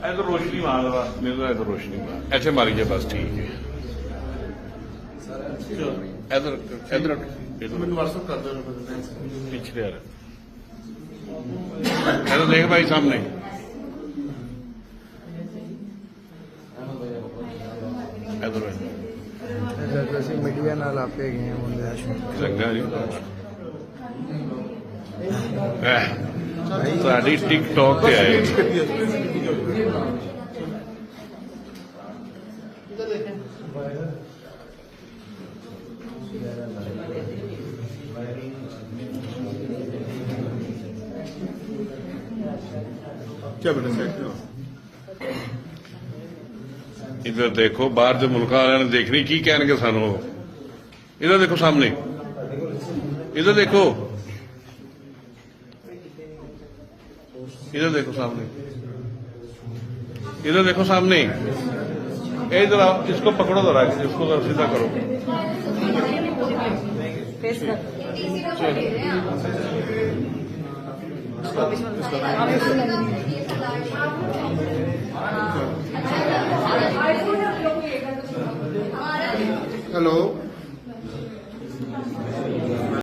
इधर रोशनी मार दवा मेरे को इधर रोशनी मार ऐसे मारिए बस ठीक है इधर इधर ਮੈਨੂੰ WhatsApp ਕਰ ਦਿਓ पिछले यार इधर देख भाई सामने इधर ਅਸੀਂ ਮੀਡੀਆ ਨਾਲ ਆਪੇ ਗਏ ਹਾਂ ਮੁੰਡੇ ਚੰਗਾ ਜੀ ਤੁਹਾਡੀ ਟਿਕਟੌਕ ਤੇ ਆਏਗੀ क्या बेटा सेट इधर देखो बाहर के मुल्कों वाले ने देखनी की कहणगे सानू इधर देखो सामने इधर देखो इधर देखो सामने इधर देखो सामने इधर आओ इसको पकड़ो जरा इसको जरा सीधा करो हेलो